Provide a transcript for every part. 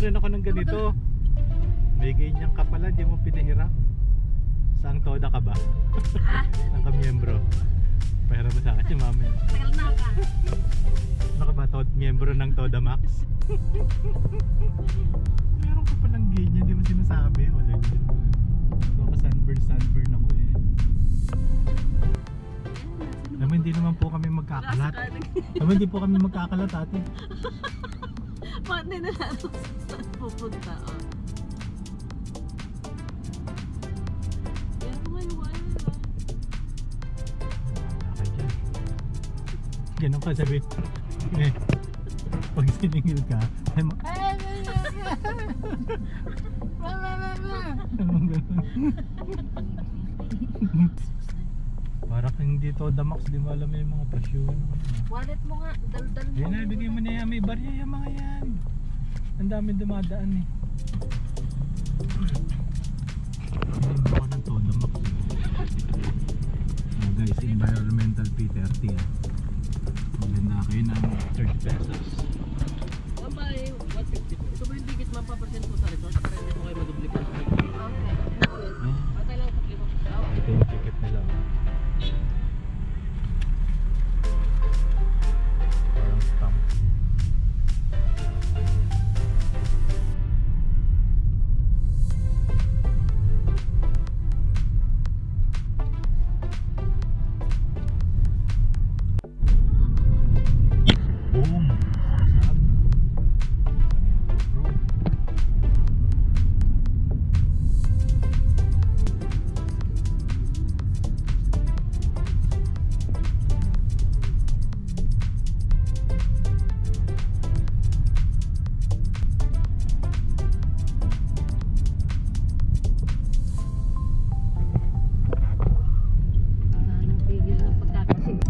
rin ako ng ganito. May ganyan ka pala, di mo pinahirap. Saang toda ka ba? Saan ka miyembro? Pahirap mo sa akin yung mamaya. Tagal na ka. Ano ka ba? Miyembro ng Toda Max? Meron ka palang ganyan, di mo sinasabi. Wala dyan. Baka sunburn ako eh. Naman hindi naman po kami magkakalat. Naman hindi po kami magkakalat ate. Bakit hindi na lang saan pupunta? Yan mo yung wire. Okay dyan. Ganun ka sabi. Eh, pag siningil ka, ay mo. Para kang hindi Toda Max, di mo alam yung mga presyon. Wallet mo nga, dal-dal mo. Yan na, bigay mo na yan, may barya yung mga yan. Ang dami dumadaan eh. Hindi mo ako ng Toda Max. Oh guys, environmental P30 yan. Maganda kayo ng 30 pesos. Abay, 150 po. Ito ba yung digit mapapasin po sa resort? Para hindi po kayo madublikan. Okay. Patay lang sa klima. Ito yung ticket nila. Parang stamp. Boom! Sasab. Bro. Anong tigil ng pagkakasing?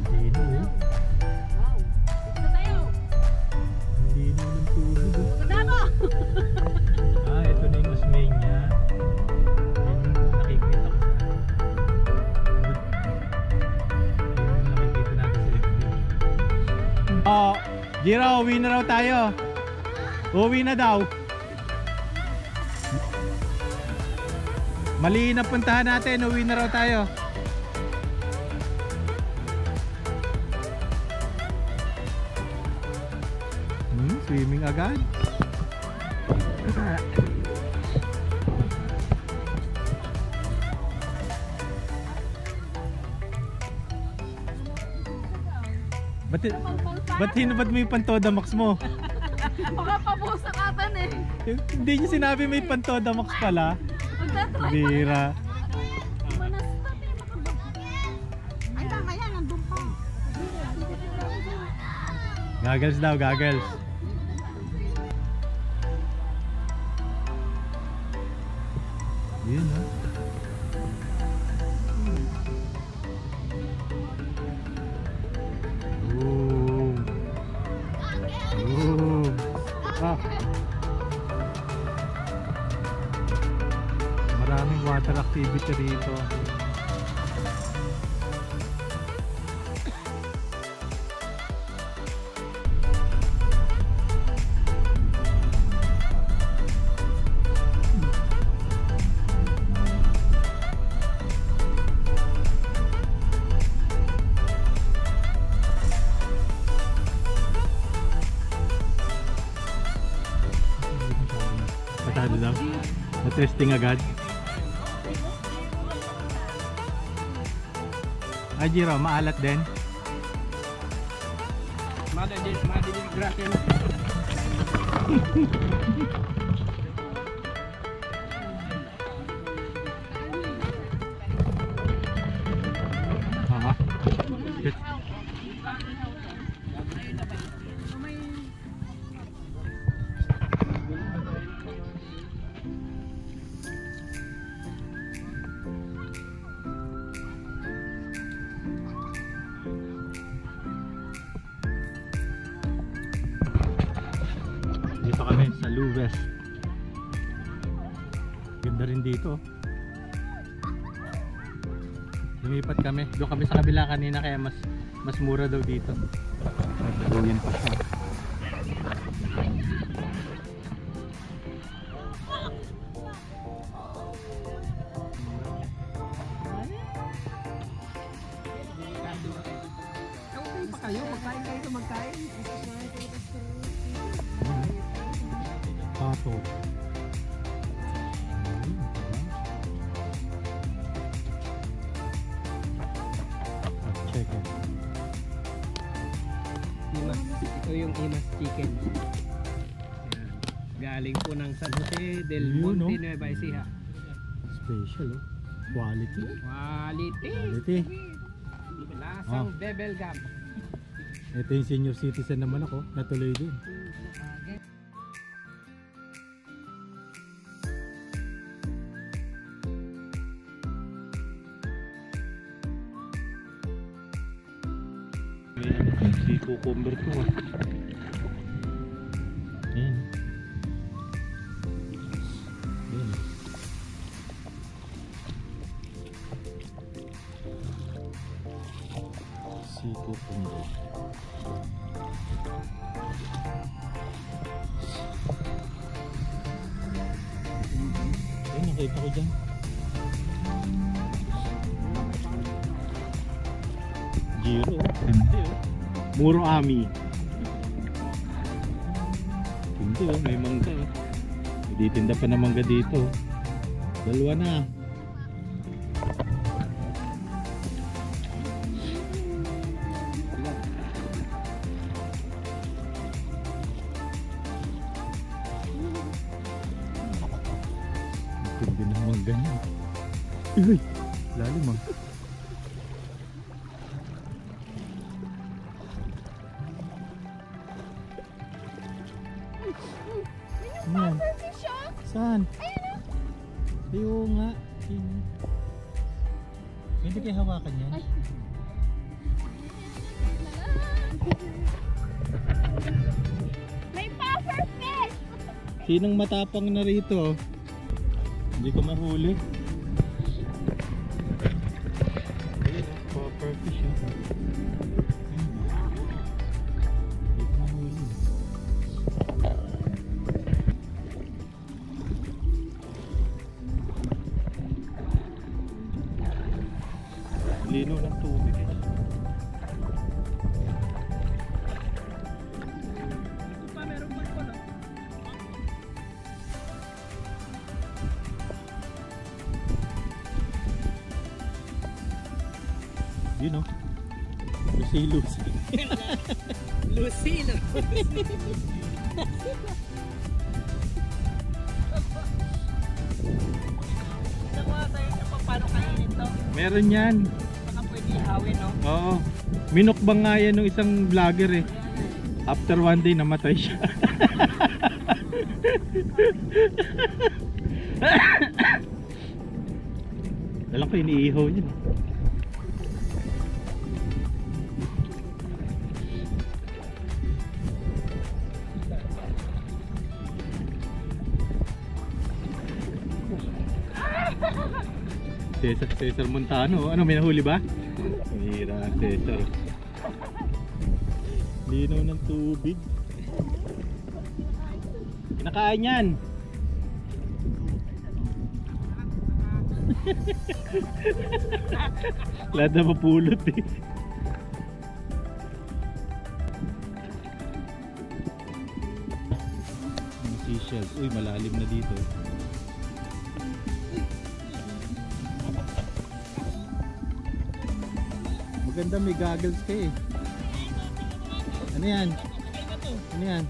Lino eh. Wow. Dito na tayo. Lino ng tubig eh. Maganda mo. Ah, ito na yung Osmeña. Yan yung nakikita ko sa Yan yung nakikita natin sa FB. Oh, Jiro, uwi na raw tayo. Uwi na daw. Mali na puntahan natin, uwi na raw tayo. Swimming agad. Ba't hinubad mo yung pan-Toda Max mo? Baka pabuhos sa katan eh. Hindi niyo sinabi may pan-Toda Max pala. Magtatry. Bira. Manastat eh. Ay, tama yan. Nandun pa. Goggles daw, goggles. Yun ha. Boom. Boom. Ah. Maraming water activity rito. Pasado daw. Na-testing agad. Ay, Jiro, maalat din. Madilig gratin. Ha? Shit. West. Ganda rin dito. Lumipat kami. Doon kami sa kabila kanina kaya mas mura daw dito. Nagdaluyan pa siya. Okay pa kayo, magkain kayo ito magkain. Pato. Check it. Imas, ito yung Imas Chicken. Yan. Galing po ng San Jose del Yun, Monte no? Nueva Ecija. Special, oh. Quality. Quality. Quality. Lasang bebel gum. Ito yung senior citizen naman ako. Natuloy din. Si cucumber ko ah. Ayan. Ayan. Si cucumber. Ayan, nakita ko dyan. Giro. Hindi oh. Muro Ami. Hindi oh, may mangga oh. Ditinda pa na mangga dito. Dalawa na. Tindi ng mangga niya. Uy, lalim ah. Ano yan? Saan? Ayaw nga. Hindi kayo hawakan yan? May pufferfish! Sinong matapang na rito? Hindi ko mahuli. Ayun oh, pufferfish oh. Hindi ko mahuli. Lino ng tubig eh. Pa, meron pa ito, no? Yun oh. Lucy. Lucina. Nakuha tayo na paano kainin to. Meron yan. Baka pwede ihawin, no? Oo. Minukbang nga yan ng isang vlogger eh. After one day namatay siya. Alam ko iniihaw yun. Cesar Montano. Ano, may nahuli ba? Hira, Cesar. Linaw ng tubig. Kinakain yan. Lahat na mapulot eh. Mga seashells. Uy, malalim na dito. Maganda, may goggles ka eh. Ano yan? Ano yan?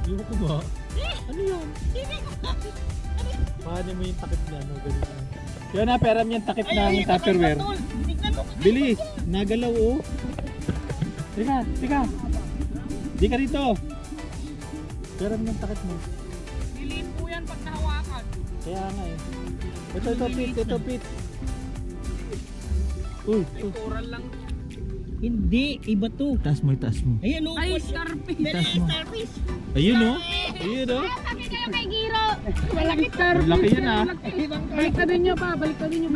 Yung ko ba? Ano yun? Paano mo yung takip na? No, ganun. Yan na, peram yung takip ng Tupperware. Bilis! Nagalaw oh. Teka. Di ka rito. Peram yung takip mo. Dilim po yan pag nahawakan. Kaya nga eh. Ito Pete. Uy, Coral lang. Hindi, iba to. Taas mo, taas mo. Ayan o. Ay, starfish. Taas mo. Starfish. Ayun o. Ayun o. Sabi kayo kay Giro. Malaki starfish. Laki yan ah. Baliktadin nyo pa. Baliktadin nyo.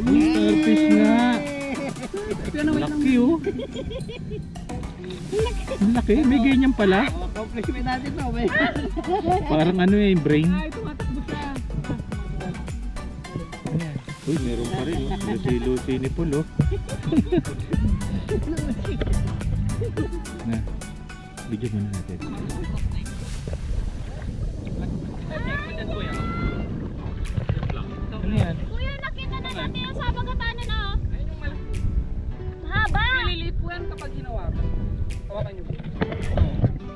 Starfish nga. Laki o. Ang laki. May ganyan pala. Compliment natin to. Parang ano eh, brain. Ay, tumatakbo siya. Uy, meron pa rin oh. Lucy ni Paul oh. Na, bigyan muna natin. Ano yan? Kuya, nakita na natin yung sa pagkatanan oh. Mahaba. Maliliit po yan kapag hinawakan. Hawakan nyo.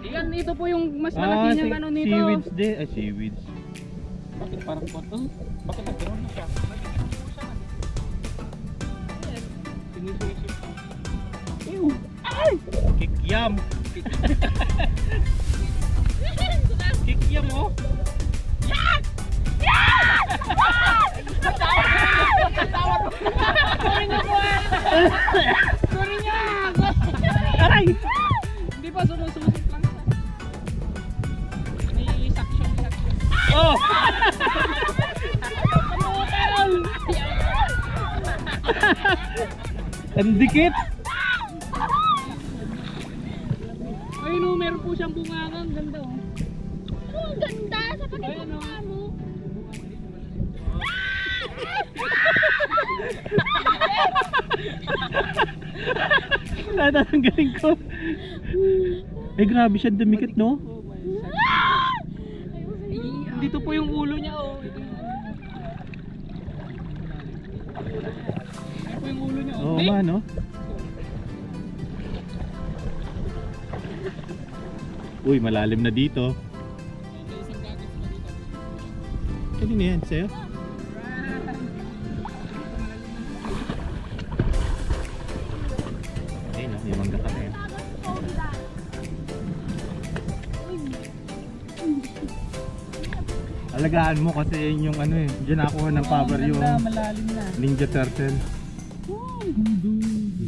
Yan, ito po yung mas malaki niyang ano nito. Seaweeds din. Ay, seaweeds. Bakit parang koto? Bakit nagkaroon na siya? Sinisisip. Kikyam. Kikyam oh. Sorry niya! Aray! Hindi pa, sumusumusip lang siya. May suction. Oh! Ang dikit! Ayun o, meron po siyang bungangang ganda o. Oh, ang ganda sa pagkakatawa mo. Ang galing ko. Eh grabe siya dumikit no? Dito po yung ulo niya o. Ito po yung ulo niya o. Oo nga no? Uy, malalim na dito. Kanina yan, sa'yo? Ayun no, may mangga ka na yan. Alagaan mo kasi yun yung ano eh. Diyan nakuha ng power yung Malalim na. Ninja Turtle.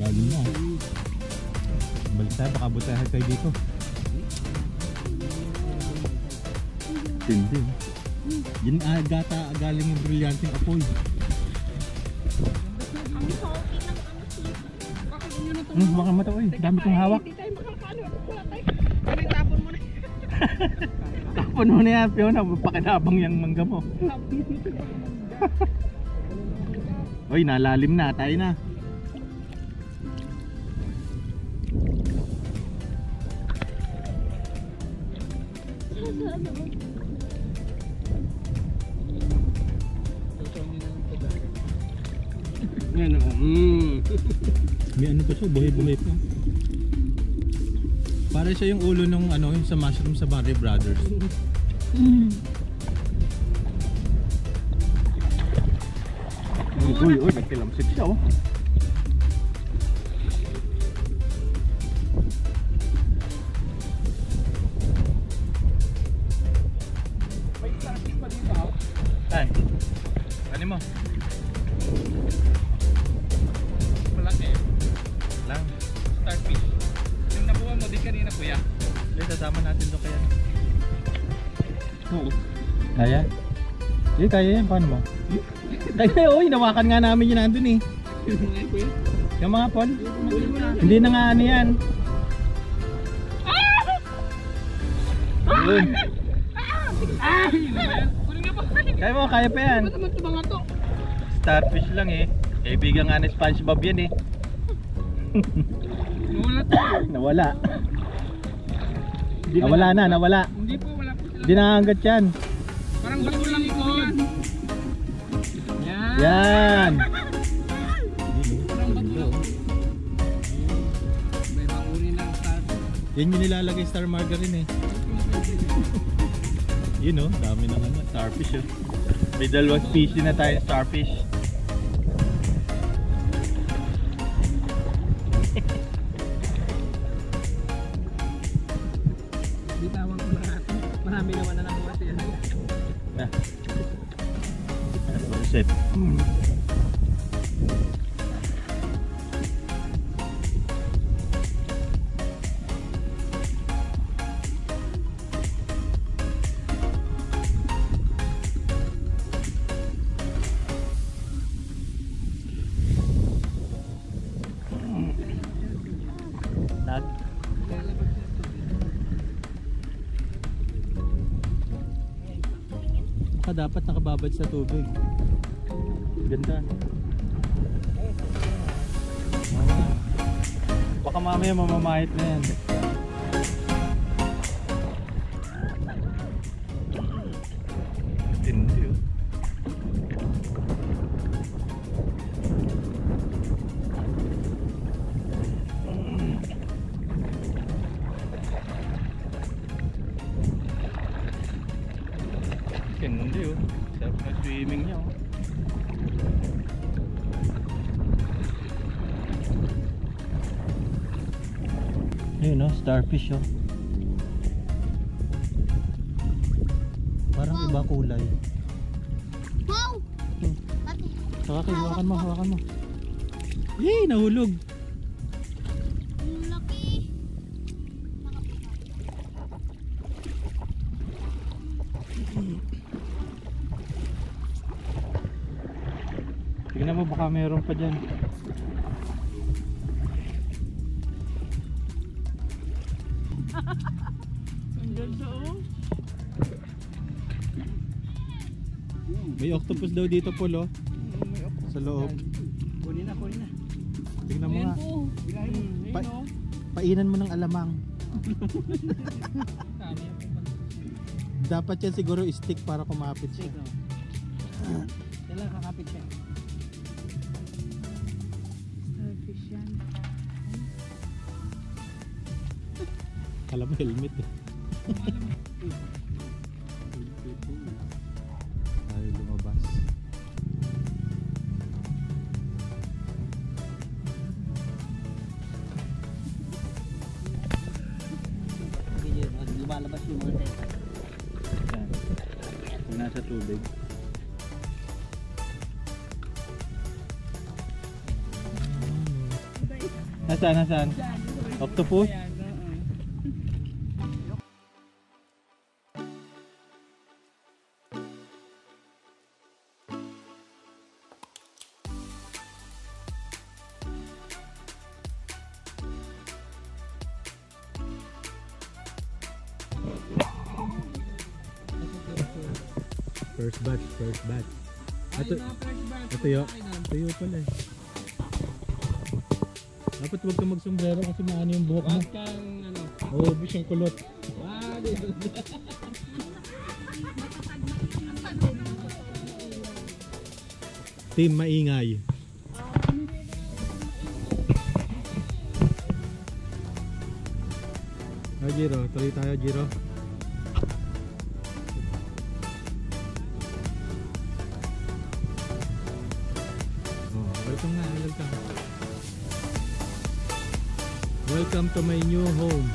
Lalim na. Balik tayo, baka butahan tayo dito. Tindi. Yan gata galing yung brilyanteng apoy. Baka mata oy, dami kong hawak. Hindi tayo makakano. Wala tayo. Kami tapon mo na. Tapon mo na yan, Fiona, pakinabang yung mangga mo. Oy, nalalim na, tayo na. Yan o. May ano pa siya, buhay-buhay pa. Para siya yung ulo ng ano, yung sa mushroom sa Barry Brothers. Uy, nagkilamsik siya oh. May plastic pa dito ha. Saan? Ano mo? Malaki. Lang. Starfish. Yung nakuha mo din kanina kuya. Hindi, sasama natin doon kaya. Oo. Kaya? Hindi, kaya yan. Paano mo? Kaya, oy, nawakan nga namin yun nandun eh. Ngayon kuya. Yung mga Paul. Hindi na nga ano yan. Yun. Kunin nga pa. Kaya pa yan. Ba't naman ito mga to? Starfish lang eh. Kaibigan nga ni SpongeBob yan eh. Nawala to. Nawala. Nawala. Hindi po, wala po sila. Hindi nakahanggat yan. Parang bato lang ito yan. Yan. Yan. Parang bato lang. May bangunin ng starfish. Yan yung nilalagay star margarine eh. Yun oh, dami na naman. Starfish oh. May dalawang species na tayo starfish. Bitawan ko na natin. Marami naman na nakuha siya. Na. sunset. Dapat nakababad sa tubig. Ganda. Baka mamaya mamamahit na yan. Tindi oh. Hindi oh. Sarap na swimming niya oh. Ayun oh, starfish oh. Parang iba kulay. Wow! Hawakan mo, hawakan mo. Yay! Nahulog! Ang laki! Tingnan mo, baka meron pa dyan. Ang ganda oh. May octopus daw dito, Polo. Sa loob. Kunin na. Tingnan mo nga. Ayun Pa- oh. Painan mo ng alamang. Tama yan po pala. Dapat yan siguro stick para kumapit siya. Kailan kakapit siya? Starfish yan. Alam mo, helmet eh. Ay, lumabas. Lumalabas yung mga tayo. Yan. Kung nasa tubig. Nasaan? Octopus? Ayan, First batch. Ito, ito yun pala eh. Dapat huwag ka magsombrero kasi maano yung buhok mo. Wag kang ano. Oo, bisyang kulot. Wag. Team maingay. Jiro, tuloy tayo Jiro. Welcome to my new home.